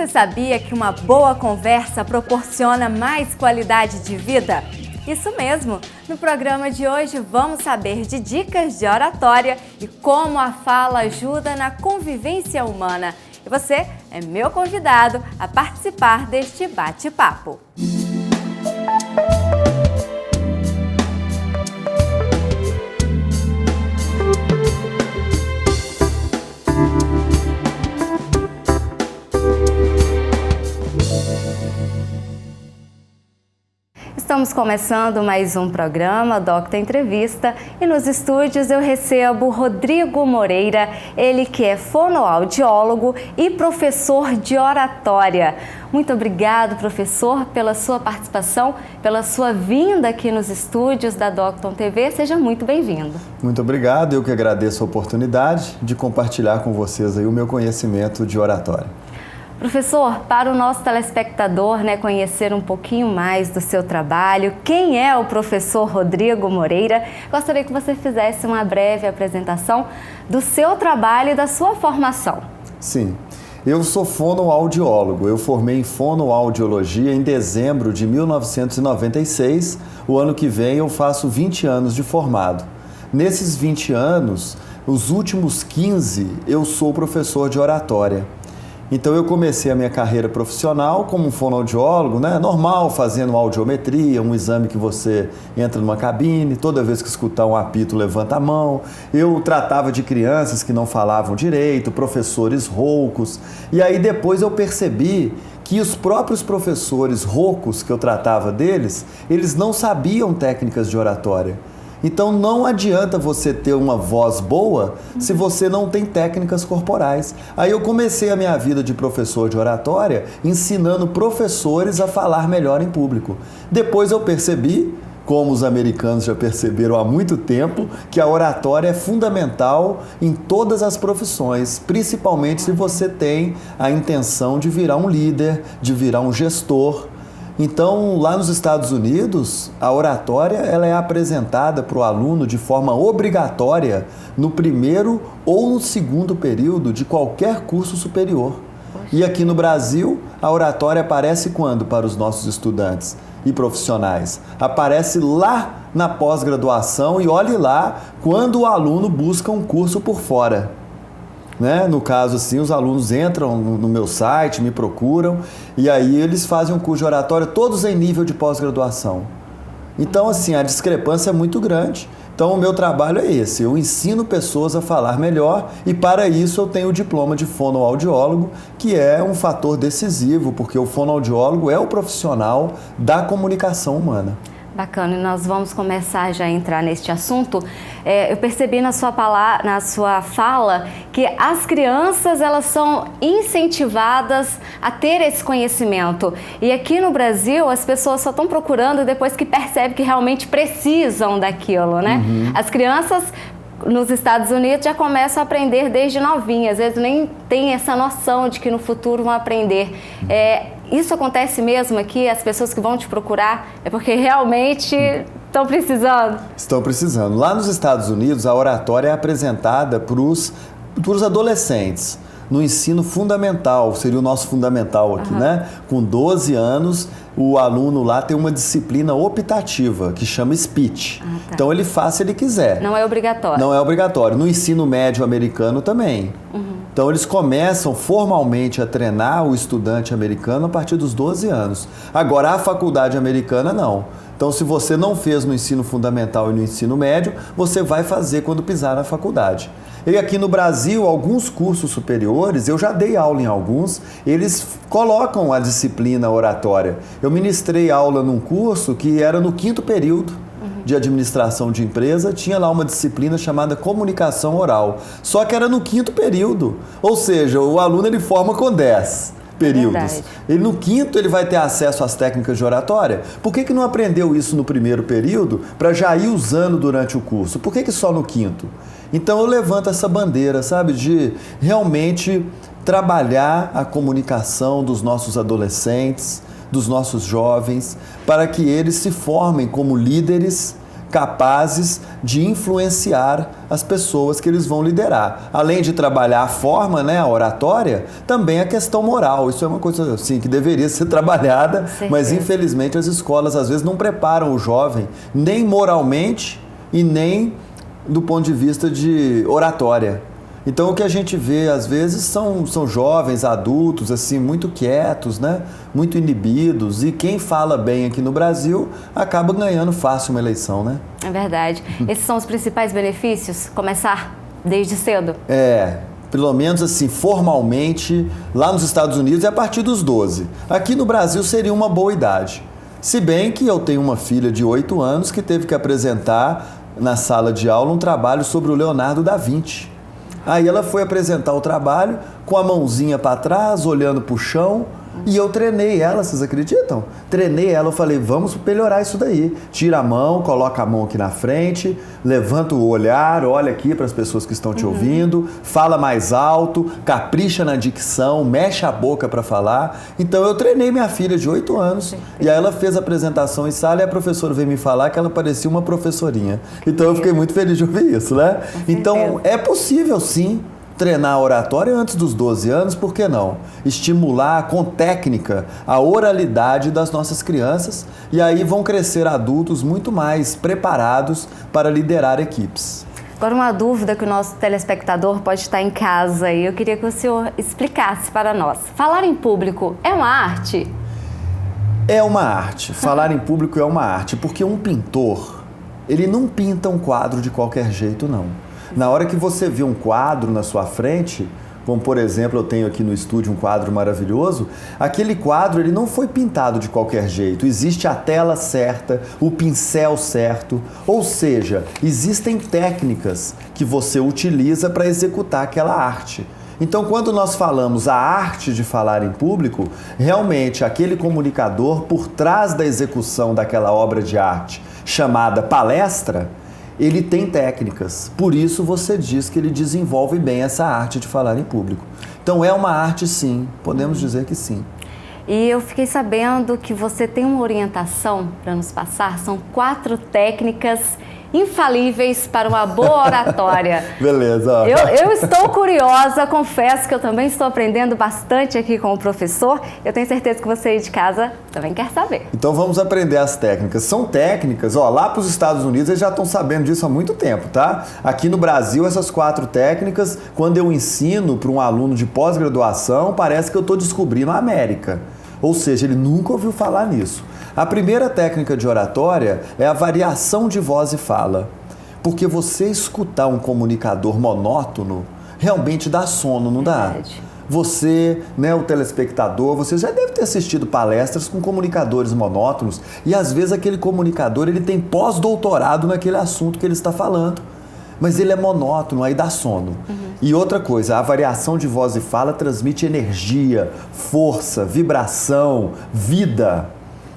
Você sabia que uma boa conversa proporciona mais qualidade de vida? Isso mesmo! No programa de hoje vamos saber de dicas de oratória e como a fala ajuda na convivência humana. E você é meu convidado a participar deste bate-papo. Estamos começando mais um programa, Docta Entrevista, e nos estúdios eu recebo Rodrigo Moreira, ele que é fonoaudiólogo e professor de oratória. Muito obrigado, professor, pela sua participação, pela sua vinda aqui nos estúdios da Docton TV. Seja muito bem-vindo. Muito obrigado, eu que agradeço a oportunidade de compartilhar com vocês aí o meu conhecimento de oratória. Professor, para o nosso telespectador, conhecer um pouquinho mais do seu trabalho, quem é o professor Rodrigo Moreira? Gostaria que você fizesse uma breve apresentação do seu trabalho e da sua formação. Sim, eu sou fonoaudiólogo. Eu formei em fonoaudiologia em dezembro de 1996. O ano que vem eu faço 20 anos de formado. Nesses 20 anos, os últimos 15, eu sou professor de oratória. Então eu comecei a minha carreira profissional como um fonoaudiólogo, normal, fazendo audiometria, um exame que você entra numa cabine, toda vez que escutar um apito levanta a mão. Eu tratava de crianças que não falavam direito, professores roucos. E aí depois eu percebi que os próprios professores roucos que eu tratava deles, eles não sabiam técnicas de oratória. Então não adianta você ter uma voz boa se você não tem técnicas corporais. Aí eu comecei a minha vida de professor de oratória ensinando professores a falar melhor em público. Depois eu percebi, como os americanos já perceberam há muito tempo, que a oratória é fundamental em todas as profissões, principalmente se você tem a intenção de virar um líder, de virar um gestor. Então, lá nos Estados Unidos, a oratória ela é apresentada para o aluno de forma obrigatória no primeiro ou no segundo período de qualquer curso superior. E aqui no Brasil, a oratória aparece quando para os nossos estudantes e profissionais? Aparece lá na pós-graduação e olhe lá quando o aluno busca um curso por fora. No caso, assim, os alunos entram no meu site, me procuram e aí eles fazem um curso de oratória, todos em nível de pós-graduação. Então, assim, a discrepância é muito grande. Então, o meu trabalho é esse, eu ensino pessoas a falar melhor e para isso eu tenho o diploma de fonoaudiólogo, que é um fator decisivo, porque o fonoaudiólogo é o profissional da comunicação humana. Bacana, e nós vamos começar já a entrar neste assunto. Eu percebi na sua fala que as crianças elas são incentivadas a ter esse conhecimento. E aqui no Brasil as pessoas só estão procurando depois que percebem que realmente precisam daquilo, As crianças nos Estados Unidos já começam a aprender desde novinhas, às vezes nem tem essa noção de que no futuro vão aprender. Isso acontece mesmo aqui? As pessoas que vão te procurar é porque realmente estão precisando? Estão precisando. Lá nos Estados Unidos, a oratória é apresentada para os adolescentes. No ensino fundamental, seria o nosso fundamental aqui, Com 12 anos, o aluno lá tem uma disciplina optativa, que chama speech. Então ele faz se ele quiser. Não é obrigatório. Não é obrigatório. No ensino médio americano também. Então eles começam formalmente a treinar o estudante americano a partir dos 12 anos. Agora a faculdade americana não. Então se você não fez no ensino fundamental e no ensino médio, você vai fazer quando pisar na faculdade. E aqui no Brasil, alguns cursos superiores, eu já dei aula em alguns, eles colocam a disciplina oratória. Eu ministrei aula num curso que era no 5º período de administração de empresa, tinha lá uma disciplina chamada comunicação oral. Só que era no 5º período, ou seja, o aluno ele forma com 10 períodos. No 5º ele vai ter acesso às técnicas de oratória. Por que não aprendeu isso no primeiro período para já ir usando durante o curso? Por que só no 5º? Então eu levanto essa bandeira, de realmente trabalhar a comunicação dos nossos adolescentes, dos nossos jovens, para que eles se formem como líderes capazes de influenciar as pessoas que eles vão liderar. Além de trabalhar a forma, né, a oratória, também a questão moral. Isso é uma coisa assim que deveria ser trabalhada, mas infelizmente as escolas às vezes não preparam o jovem nem moralmente e nem do ponto de vista de oratória. Então o que a gente vê às vezes são jovens, adultos, assim, muito quietos, né? Muito inibidos, e quem fala bem aqui no Brasil acaba ganhando fácil uma eleição, né? É verdade. Esses são os principais benefícios? Começar desde cedo? Pelo menos assim, formalmente, lá nos Estados Unidos é a partir dos 12. Aqui no Brasil seria uma boa idade. Se bem que eu tenho uma filha de 8 anos que teve que apresentar na sala de aula um trabalho sobre o Leonardo da Vinci. Aí ela foi apresentar o trabalho com a mãozinha para trás, olhando para o chão, e eu treinei ela, vocês acreditam? Treinei ela, eu falei, vamos melhorar isso daí. Tira a mão, coloca a mão aqui na frente, levanta o olhar, olha aqui para as pessoas que estão te ouvindo, fala mais alto, capricha na dicção, mexe a boca para falar. Então eu treinei minha filha de 8 anos, e aí ela fez a apresentação em sala e a professora veio me falar que ela parecia uma professorinha. Então eu fiquei muito feliz de ouvir isso, né? Então é possível sim treinar a oratória antes dos 12 anos, por que não? Estimular com técnica a oralidade das nossas crianças, e aí vão crescer adultos muito mais preparados para liderar equipes. Agora, uma dúvida que o nosso telespectador pode estar em casa e eu queria que o senhor explicasse para nós. Falar em público é uma arte? É uma arte. Falar em público é uma arte, porque um pintor, ele não pinta um quadro de qualquer jeito, não. Na hora que você vê um quadro na sua frente, como por exemplo eu tenho aqui no estúdio um quadro maravilhoso, aquele quadro ele não foi pintado de qualquer jeito, existe a tela certa, o pincel certo, ou seja, existem técnicas que você utiliza para executar aquela arte. Então, quando nós falamos a arte de falar em público, realmente aquele comunicador, por trás da execução daquela obra de arte chamada palestra, ele tem técnicas, por isso você diz que ele desenvolve bem essa arte de falar em público. Então é uma arte sim, podemos dizer que sim. E eu fiquei sabendo que você tem uma orientação para nos passar, são 4 técnicas infalíveis para uma boa oratória. Beleza. Eu estou curiosa, confesso que eu também estou aprendendo bastante aqui com o professor. Eu tenho certeza que você aí de casa também quer saber. Então vamos aprender as técnicas. São técnicas, lá para os Estados Unidos eles já estão sabendo disso há muito tempo, tá? Aqui no Brasil essas 4 técnicas, quando eu ensino para um aluno de pós-graduação, parece que eu estou descobrindo a América. Ou seja, ele nunca ouviu falar nisso. A primeira técnica de oratória é a variação de voz e fala. Porque você escutar um comunicador monótono realmente dá sono, não dá? Você, né, o telespectador, você já deve ter assistido palestras com comunicadores monótonos e às vezes aquele comunicador ele tem pós-doutorado naquele assunto que ele está falando. Mas ele é monótono, aí dá sono. E outra coisa, a variação de voz e fala transmite energia, força, vibração, vida.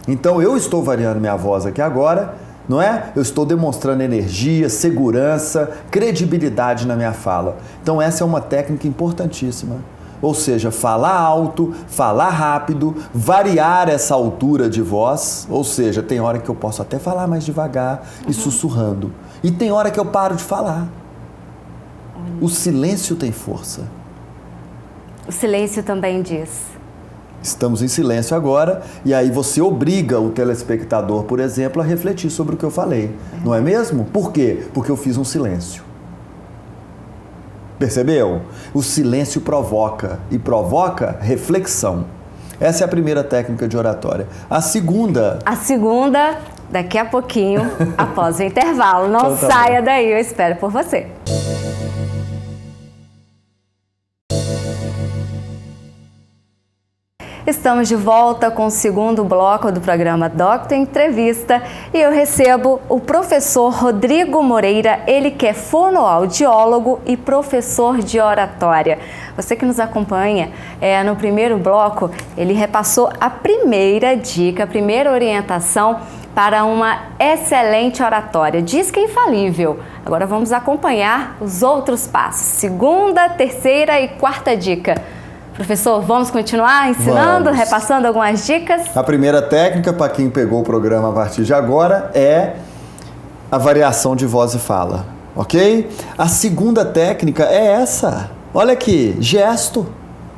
Então eu estou variando minha voz aqui agora, não é? Eu estou demonstrando energia, segurança, credibilidade na minha fala. Então essa é uma técnica importantíssima. Ou seja, falar alto, falar rápido, variar essa altura de voz. Ou seja, tem hora que eu posso até falar mais devagar e sussurrando. E tem hora que eu paro de falar. O silêncio tem força. O silêncio também diz. Estamos em silêncio agora e aí você obriga o telespectador, por exemplo, a refletir sobre o que eu falei. Não é mesmo? Por quê? Porque eu fiz um silêncio. Percebeu? O silêncio provoca e provoca reflexão. Essa é a primeira técnica de oratória. A segunda, daqui a pouquinho, após o intervalo. Não então, saia daí, eu espero por você. Estamos de volta com o segundo bloco do programa Doctor Entrevista e eu recebo o professor Rodrigo Moreira, ele que é fonoaudiólogo e professor de oratória. Você que nos acompanha, no primeiro bloco, ele repassou a primeira dica, a primeira orientação para uma excelente oratória. Diz que é infalível. Agora vamos acompanhar os outros passos. Segunda, terceira e quarta dica. Professor, vamos continuar ensinando, repassando algumas dicas? A primeira técnica, para quem pegou o programa a partir de agora, é a variação de voz e fala, ok? A segunda técnica é essa. Olha aqui, gesto,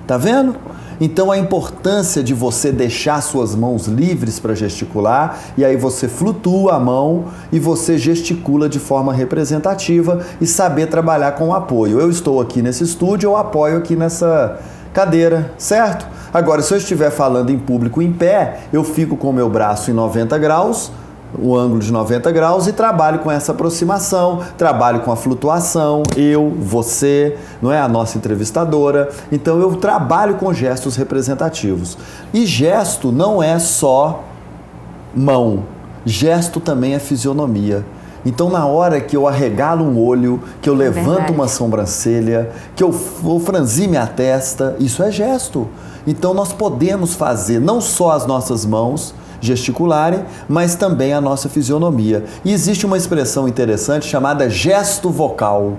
tá vendo? Então a importância de você deixar suas mãos livres para gesticular, e aí você flutua a mão e você gesticula de forma representativa e saber trabalhar com o apoio. Eu estou aqui nesse estúdio, eu apoio aqui nessa cadeira, certo? Agora, se eu estiver falando em público em pé, eu fico com o meu braço em 90 graus, o ângulo de 90 graus, e trabalho com essa aproximação, trabalho com a flutuação, eu, você, não é a nossa entrevistadora. Então eu trabalho com gestos representativos. E gesto não é só mão, gesto também é fisionomia. Então, na hora que eu arregalo um olho, que eu levanto uma sobrancelha, que eu franzi minha testa, isso é gesto. Então, nós podemos fazer não só as nossas mãos gesticularem, mas também a nossa fisionomia. E existe uma expressão interessante chamada gesto vocal.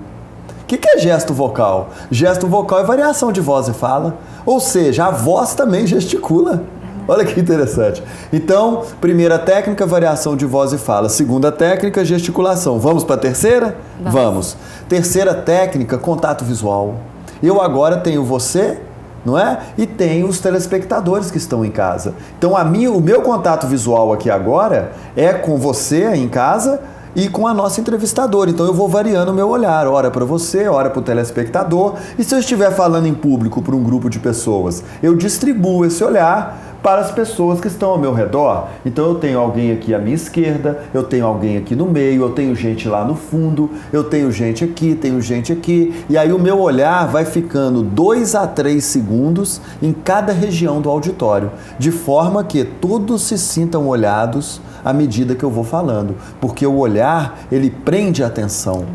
O que é gesto vocal? Gesto vocal é variação de voz e fala, ou seja, a voz também gesticula. Olha que interessante. Então, primeira técnica, variação de voz e fala. Segunda técnica, gesticulação. Vamos para a terceira? Vamos. Terceira técnica, contato visual. Eu agora tenho você, não é? E tenho os telespectadores que estão em casa. Então, o meu contato visual aqui agora é com você aí em casa e com a nossa entrevistadora. Então, eu vou variando o meu olhar. Hora para você, hora para o telespectador. E se eu estiver falando em público para um grupo de pessoas, eu distribuo esse olhar para as pessoas que estão ao meu redor. Então eu tenho alguém aqui à minha esquerda, eu tenho alguém aqui no meio, eu tenho gente lá no fundo, eu tenho gente aqui, e aí o meu olhar vai ficando 2 a 3 segundos em cada região do auditório, de forma que todos se sintam olhados à medida que eu vou falando, porque o olhar, ele prende a atenção.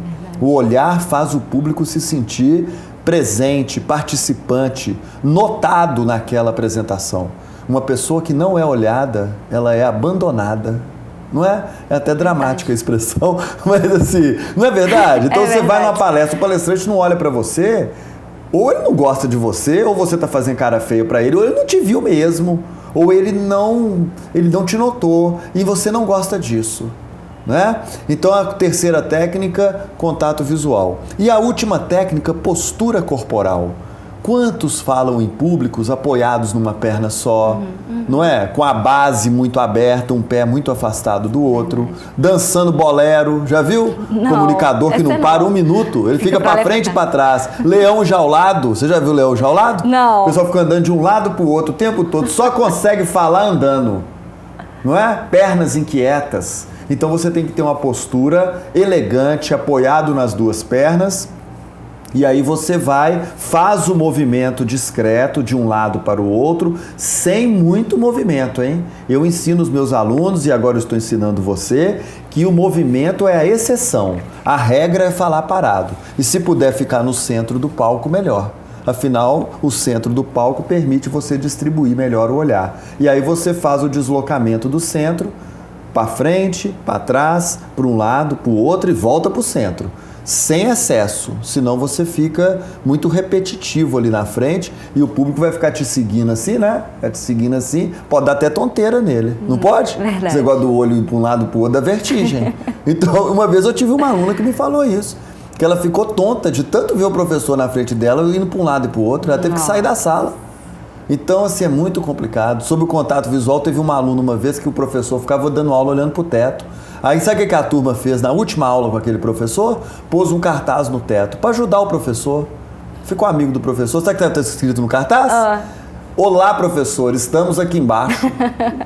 O olhar faz o público se sentir presente, participante, notado naquela apresentação. Uma pessoa que não é olhada, ela é abandonada. Não é? É até dramática a expressão, mas assim, não é verdade? Então você vai numa palestra, o palestrante não olha para você, ou ele não gosta de você, ou você está fazendo cara feia para ele, ou ele não te viu mesmo, ou ele não te notou, e você não gosta disso. Né? Então a terceira técnica, contato visual. E a última técnica, postura corporal. Quantos falam em públicos apoiados numa perna só, não é? Com a base muito aberta, um pé muito afastado do outro, dançando bolero, já viu? Não, comunicador que não para um minuto, ele fica para frente e para trás. Leão jaulado, você já viu leão jaulado? Não. O pessoal fica andando de um lado para o outro o tempo todo, só consegue falar andando, não é? Pernas inquietas. Então você tem que ter uma postura elegante, apoiado nas duas pernas. E aí você faz o movimento discreto de um lado para o outro, sem muito movimento, hein? Eu ensino os meus alunos, e agora eu estou ensinando você, que o movimento é a exceção. A regra é falar parado. E se puder ficar no centro do palco, melhor. Afinal, o centro do palco permite você distribuir melhor o olhar. E aí você faz o deslocamento do centro, para frente, para trás, para um lado, para o outro e volta para o centro. Sem excesso, senão você fica muito repetitivo ali na frente e o público vai ficar te seguindo assim, né? Vai te seguindo assim, pode dar até tonteira nele, não pode? Verdade. Esse negócio do olho ir para um lado para o outro dá vertigem. Então, uma vez eu tive uma aluna que me falou isso, que ela ficou tonta de tanto ver o professor na frente dela indo para um lado e para o outro, ela teve que sair da sala. Então, assim, é muito complicado. Sobre o contato visual, teve uma aluna uma vez que o professor ficava dando aula olhando para o teto. Aí, sabe o que a turma fez na última aula com aquele professor? Pôs um cartaz no teto para ajudar o professor. Ficou amigo do professor. Sabe o que está escrito no cartaz? Olá, professor, estamos aqui embaixo.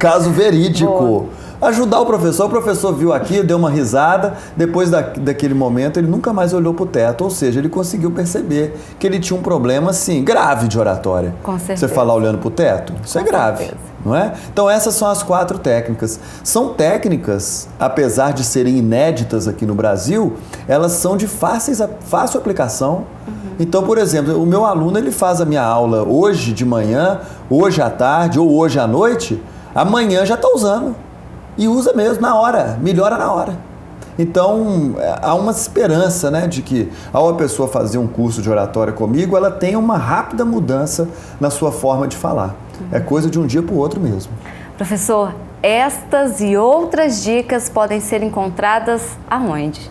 Caso verídico. Boa. Ajudar o professor viu aqui, deu uma risada, depois daquele momento ele nunca mais olhou para o teto, ou seja, ele conseguiu perceber que ele tinha um problema, assim, grave de oratória. Com certeza. Você falar olhando para o teto, isso é grave, certeza. Não é? Então essas são as 4 técnicas. São técnicas, apesar de serem inéditas aqui no Brasil, elas são de fácil aplicação. Então, por exemplo, o meu aluno, ele faz a minha aula hoje de manhã, hoje à tarde ou hoje à noite, amanhã já está usando. E usa mesmo na hora, melhora na hora. Então, há uma esperança, né, de que ao a pessoa fazer um curso de oratória comigo, ela tenha uma rápida mudança na sua forma de falar. É coisa de um dia para o outro mesmo. Professor, estas e outras dicas podem ser encontradas aonde?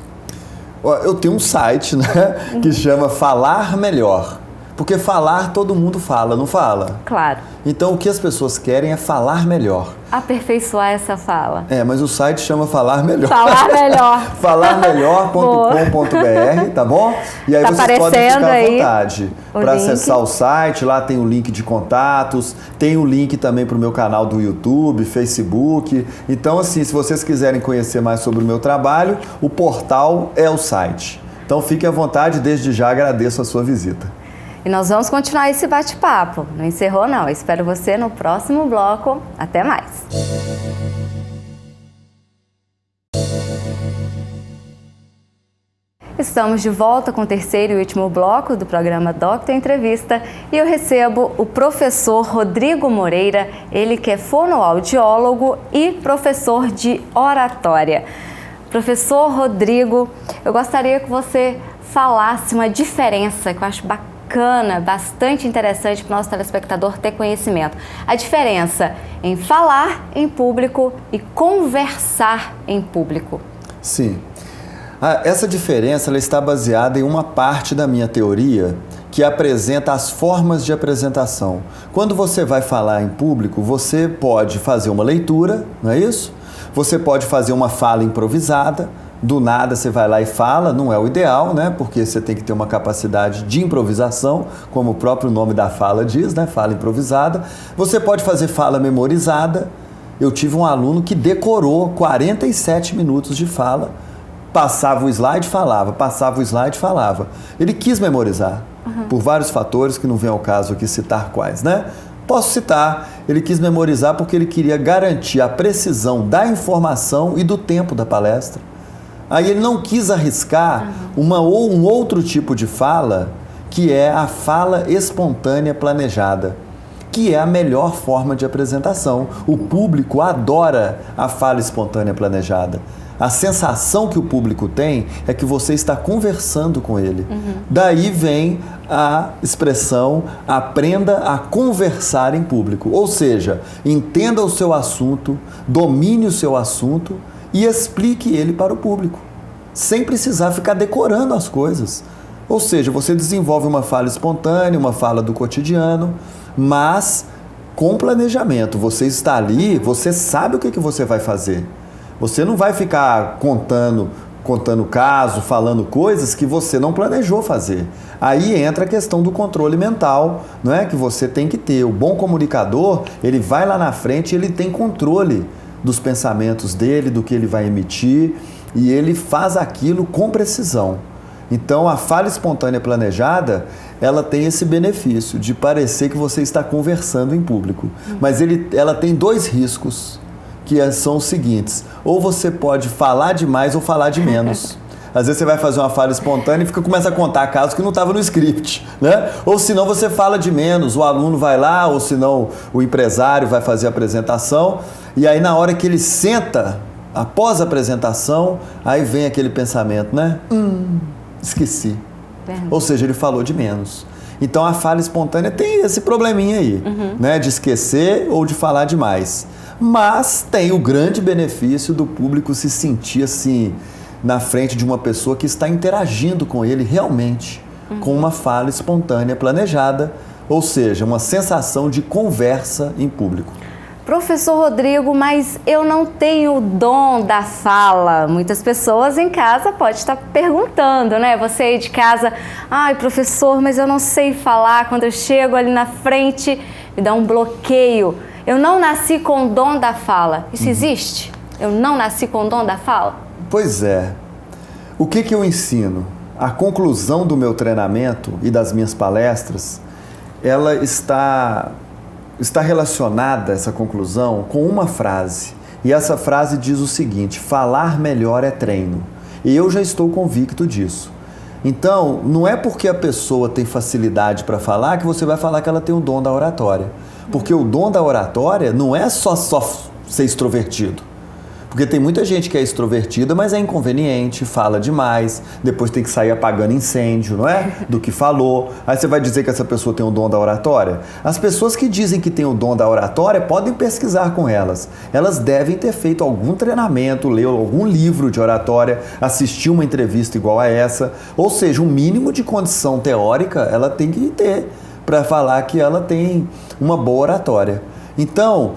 Eu tenho um site, né, que chama Falar Melhor. Porque falar todo mundo fala, não fala? Claro. Então o que as pessoas querem é falar melhor. Aperfeiçoar essa fala. Mas o site chama Falar Melhor. Falar melhor. falarmelhor.com.br, tá bom? E aí tá vocês podem ficar à aí vontade para acessar o site. Lá tem o link de contatos, tem o link também para o meu canal do YouTube, Facebook. Então, assim, se vocês quiserem conhecer mais sobre o meu trabalho, o portal é o site. Então fique à vontade, desde já agradeço a sua visita. E nós vamos continuar esse bate-papo. Não encerrou, não. Eu espero você no próximo bloco. Até mais. Estamos de volta com o terceiro e último bloco do programa Doctor Entrevista e eu recebo o professor Rodrigo Moreira, ele que é fonoaudiólogo e professor de oratória. Professor Rodrigo, eu gostaria que você falasse uma diferença que eu acho bacana, bastante interessante para o nosso telespectador ter conhecimento. A diferença em falar em público e conversar em público. Sim. Essa diferença ela está baseada em uma parte da minha teoria que apresenta as formas de apresentação. Quando você vai falar em público, você pode fazer uma leitura, não é isso? Você pode fazer uma fala improvisada. Do nada você vai lá e fala, não é o ideal, né? Porque você tem que ter uma capacidade de improvisação, como o próprio nome da fala diz, né? Fala improvisada. Você pode fazer fala memorizada. Eu tive um aluno que decorou 47 minutos de fala, passava o slide, falava, passava o slide, falava. Ele quis memorizar, por vários fatores que não vem ao caso aqui citar quais, né? Posso citar, ele quis memorizar porque ele queria garantir a precisão da informação e do tempo da palestra. Aí ele não quis arriscar um outro tipo de fala, que é a fala espontânea planejada, que é a melhor forma de apresentação. O público adora a fala espontânea planejada. A sensação que o público tem é que você está conversando com ele. Daí vem a expressão aprenda a conversar em público. Ou seja, entenda o seu assunto, domine o seu assunto e explique ele para o público, sem precisar ficar decorando as coisas. Ou seja, você desenvolve uma fala espontânea, uma fala do cotidiano, mas com planejamento. Você está ali, você sabe o que você vai fazer. Você não vai ficar contando caso, falando coisas que você não planejou fazer. Aí entra a questão do controle mental, não é? Que você tem que ter. O bom comunicador, ele vai lá na frente e ele tem controle dos pensamentos dele, do que ele vai emitir, e ele faz aquilo com precisão. Então, a fala espontânea planejada, ela tem esse benefício de parecer que você está conversando em público. Mas ela tem dois riscos, que são os seguintes: ou você pode falar demais ou falar de menos. Às vezes você vai fazer uma fala espontânea e começa a contar casos que não estavam no script, né? Ou senão você fala de menos, o aluno vai lá, ou senão o empresário vai fazer a apresentação, e aí na hora que ele senta, após a apresentação, aí vem aquele pensamento, né? Esqueci. Ou seja, ele falou de menos. Então a fala espontânea tem esse probleminha aí, né? De esquecer ou de falar demais. Mas tem o grande benefício do público se sentir assim, na frente de uma pessoa que está interagindo com ele realmente, com uma fala espontânea planejada, ou seja, uma sensação de conversa em público. Professor Rodrigo, mas eu não tenho o dom da fala. Muitas pessoas em casa podem estar perguntando, né? Você aí de casa, ai professor, mas eu não sei falar. Quando eu chego ali na frente, me dá um bloqueio. Eu não nasci com o dom da fala. Isso existe? Eu não nasci com o dom da fala? Pois é. O que eu ensino? A conclusão do meu treinamento e das minhas palestras, ela está relacionada, essa conclusão, com uma frase. E essa frase diz o seguinte: falar melhor é treino. E eu já estou convicto disso. Então, não é porque a pessoa tem facilidade para falar que você vai falar que ela tem o dom da oratória. Porque o dom da oratória não é só ser extrovertido. Porque tem muita gente que é extrovertida, mas é inconveniente, fala demais, depois tem que sair apagando incêndio, não é? Do que falou. Aí você vai dizer que essa pessoa tem o dom da oratória? As pessoas que dizem que tem o dom da oratória podem pesquisar com elas. Elas devem ter feito algum treinamento, ler algum livro de oratória, assistir uma entrevista igual a essa. Ou seja, um mínimo de condição teórica ela tem que ter para falar que ela tem uma boa oratória. Então,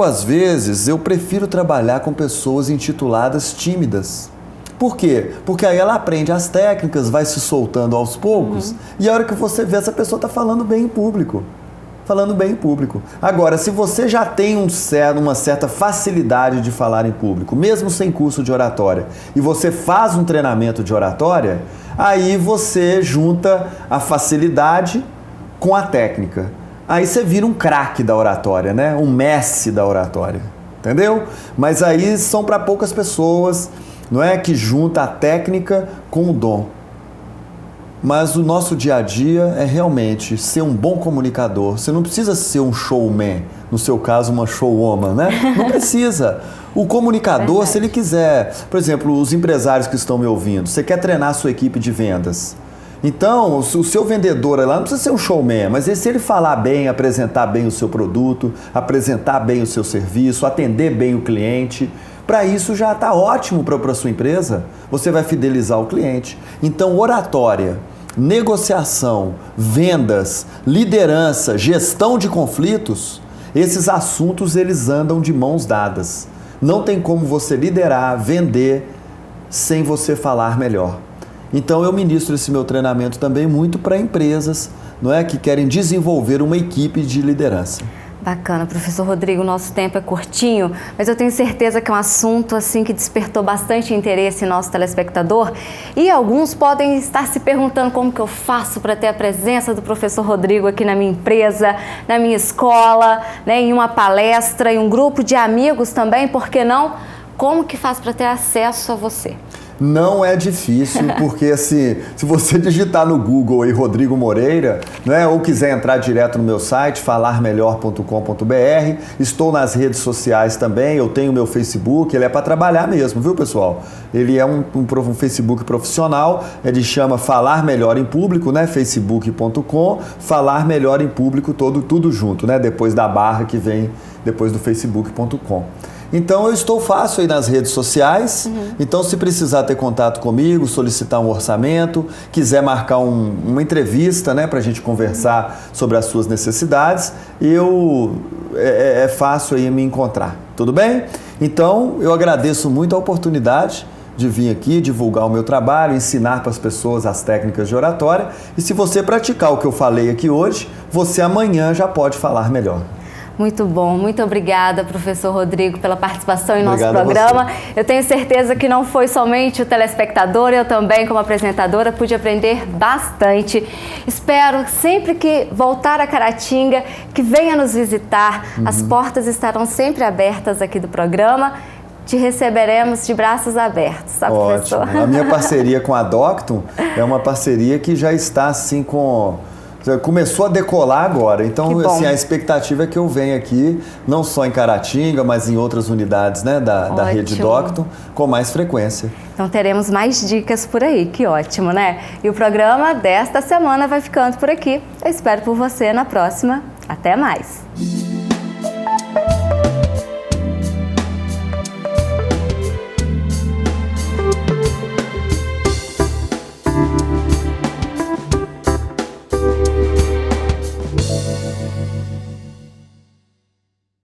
às vezes, eu prefiro trabalhar com pessoas intituladas tímidas. Por quê? Porque aí ela aprende as técnicas, vai se soltando aos poucos, e a hora que você vê, essa pessoa está falando bem em público. Falando bem em público. Agora, se você já tem uma certa facilidade de falar em público, mesmo sem curso de oratória, e você faz um treinamento de oratória, aí você junta a facilidade com a técnica. Aí você vira um craque da oratória, né? Um Messi da oratória, entendeu? Mas aí são para poucas pessoas, não é? Que junta a técnica com o dom. Mas o nosso dia a dia é realmente ser um bom comunicador. Você não precisa ser um showman, no seu caso uma showwoman, né? Não precisa. O comunicador, se ele quiser, por exemplo, os empresários que estão me ouvindo, você quer treinar a sua equipe de vendas. Então, o seu vendedor lá não precisa ser um showman, mas se ele falar bem, apresentar bem o seu produto, apresentar bem o seu serviço, atender bem o cliente, para isso já está ótimo para a sua empresa. Você vai fidelizar o cliente. Então, oratória, negociação, vendas, liderança, gestão de conflitos, esses assuntos eles andam de mãos dadas. Não tem como você liderar, vender, sem você falar melhor. Então eu ministro esse meu treinamento também muito para empresas, não é, que querem desenvolver uma equipe de liderança. Bacana, professor Rodrigo, nosso tempo é curtinho, mas eu tenho certeza que é um assunto assim que despertou bastante interesse em nosso telespectador, e alguns podem estar se perguntando como que eu faço para ter a presença do professor Rodrigo aqui na minha empresa, na minha escola, né, em uma palestra, em um grupo de amigos também, por que não? Como que faz para ter acesso a você? Não é difícil, porque assim, se você digitar no Google aí Rodrigo Moreira, né, ou quiser entrar direto no meu site, falarmelhor.com.br, estou nas redes sociais também, eu tenho meu Facebook, ele é para trabalhar mesmo, viu pessoal? Ele é um Facebook profissional, ele chama Falar Melhor em Público, né, facebook.com, Falar Melhor em Público, tudo junto, né, depois da barra que vem depois do facebook.com. Então eu estou fácil aí nas redes sociais, então se precisar ter contato comigo, solicitar um orçamento, quiser marcar uma entrevista, né, para a gente conversar sobre as suas necessidades, é fácil aí me encontrar, tudo bem? Então eu agradeço muito a oportunidade de vir aqui, divulgar o meu trabalho, ensinar para as pessoas as técnicas de oratória, e se você praticar o que eu falei aqui hoje, você amanhã já pode falar melhor. Muito bom, muito obrigada, professor Rodrigo, pela participação em nosso programa. Eu tenho certeza que não foi somente o telespectador, eu também, como apresentadora, pude aprender bastante. Espero, sempre que voltar a Caratinga, que venha nos visitar. As portas estarão sempre abertas aqui do programa. Te receberemos de braços abertos, tá, professor? Ótimo. A minha parceria com a Docton é uma parceria que já está assim começou a decolar agora, então assim, a expectativa é que eu venha aqui, não só em Caratinga, mas em outras unidades, né, da rede Docton, com mais frequência. Então teremos mais dicas por aí, que ótimo, né? E o programa desta semana vai ficando por aqui. Eu espero por você na próxima. Até mais!